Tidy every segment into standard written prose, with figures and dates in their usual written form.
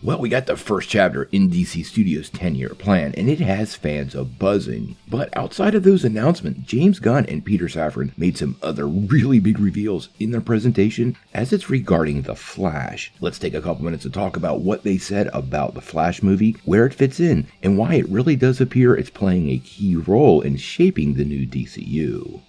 Well, we got the first chapter in DC Studios' 10-year plan, and it has fans a-buzzing. But outside of those announcements, James Gunn and Peter Safran made some other really big reveals in their presentation as it's regarding The Flash. Let's take a couple minutes to talk about what they said about the Flash movie, where it fits in, and why it really does appear it's playing a key role in shaping the new DCU.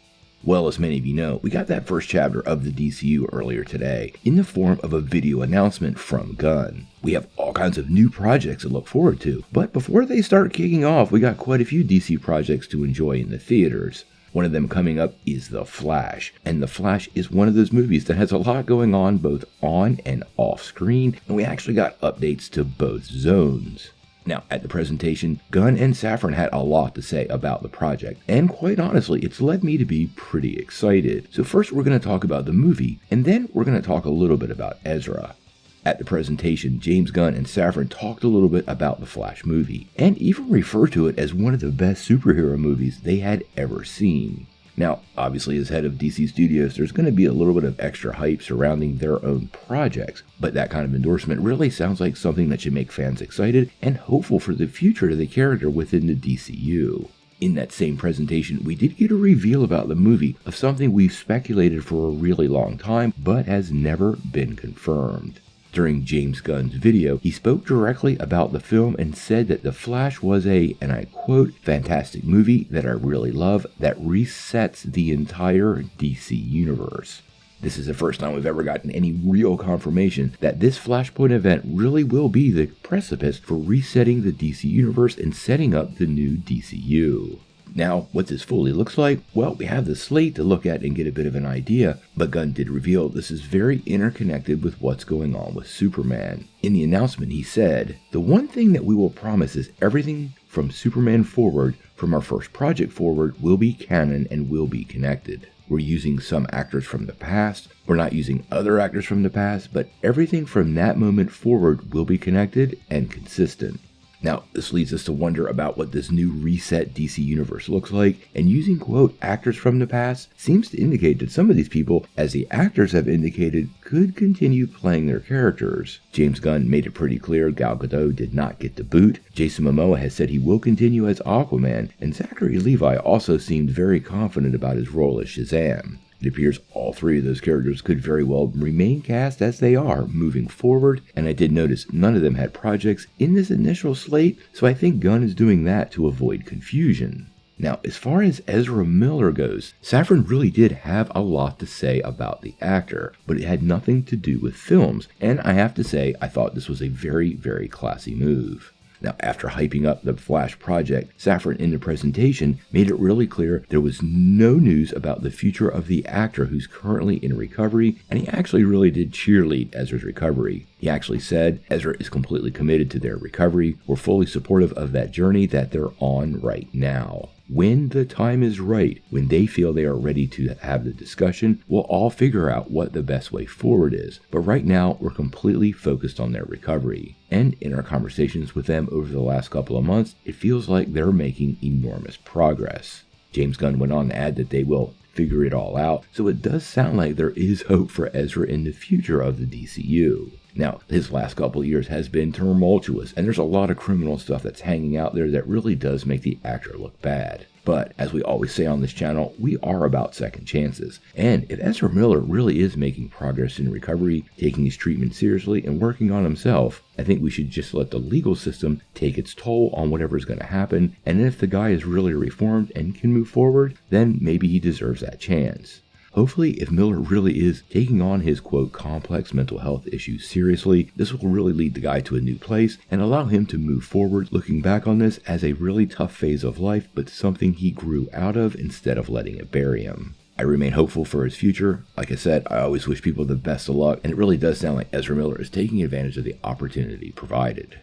Well, as many of you know, we got that first chapter of the DCU earlier today in the form of a video announcement from Gunn. We have all kinds of new projects to look forward to, but before they start kicking off, we got quite a few DC projects to enjoy in the theaters. One of them coming up is The Flash, and The Flash is one of those movies that has a lot going on both on and off screen, and we actually got updates to both zones. Now, at the presentation, Gunn and Safran had a lot to say about the project, and quite honestly, it's led me to be pretty excited. So first we're going to talk about the movie, and then we're going to talk a little bit about Ezra. At the presentation, James Gunn and Safran talked a little bit about the Flash movie, and even referred to it as one of the best superhero movies they had ever seen. Now, obviously as head of DC Studios, there's going to be a little bit of extra hype surrounding their own projects, but that kind of endorsement really sounds like something that should make fans excited and hopeful for the future of the character within the DCU. In that same presentation, we did get a reveal about the movie of something we've speculated for a really long time, but has never been confirmed. During James Gunn's video, he spoke directly about the film and said that The Flash was a, and I quote, fantastic movie that I really love that resets the entire DC universe. This is the first time we've ever gotten any real confirmation that this Flashpoint event really will be the precipice for resetting the DC universe and setting up the new DCU. Now, what this fully looks like? Well, we have the slate to look at and get a bit of an idea, but Gunn did reveal this is very interconnected with what's going on with Superman. In the announcement, he said, "The one thing that we will promise is everything from Superman forward, from our first project forward, will be canon and will be connected. We're using some actors from the past, we're not using other actors from the past, but everything from that moment forward will be connected and consistent." Now, this leads us to wonder about what this new reset DC universe looks like, and using, quote, actors from the past seems to indicate that some of these people, as the actors have indicated, could continue playing their characters. James Gunn made it pretty clear Gal Gadot did not get the boot, Jason Momoa has said he will continue as Aquaman, and Zachary Levi also seemed very confident about his role as Shazam. It appears all three of those characters could very well remain cast as they are moving forward, and I did notice none of them had projects in this initial slate, so I think Gunn is doing that to avoid confusion. Now, as far as Ezra Miller goes, Safran really did have a lot to say about the actor, but it had nothing to do with films, and I have to say I thought this was a very, very classy move. Now, after hyping up the Flash project, Safran in the presentation made it really clear there was no news about the future of the actor who's currently in recovery, and he actually really did cheerlead Ezra's recovery. He actually said, Ezra is completely committed to their recovery. We're fully supportive of that journey that they're on right now. When the time is right, when they feel they are ready to have the discussion, we'll all figure out what the best way forward is. But right now, we're completely focused on their recovery. And in our conversations with them over the last couple of months, it feels like they're making enormous progress. James Gunn went on to add that they will figure it all out, so it does sound like there is hope for Ezra in the future of the DCU. Now, his last couple of years has been tumultuous, and there's a lot of criminal stuff that's hanging out there that really does make the actor look bad. But, as we always say on this channel, we are about second chances. And if Ezra Miller really is making progress in recovery, taking his treatment seriously, and working on himself, I think we should just let the legal system take its toll on whatever is going to happen, and if the guy is really reformed and can move forward, then maybe he deserves that chance. Hopefully, if Miller really is taking on his, quote, complex mental health issues seriously, this will really lead the guy to a new place and allow him to move forward, looking back on this as a really tough phase of life, but something he grew out of instead of letting it bury him. I remain hopeful for his future. Like I said, I always wish people the best of luck, and it really does sound like Ezra Miller is taking advantage of the opportunity provided.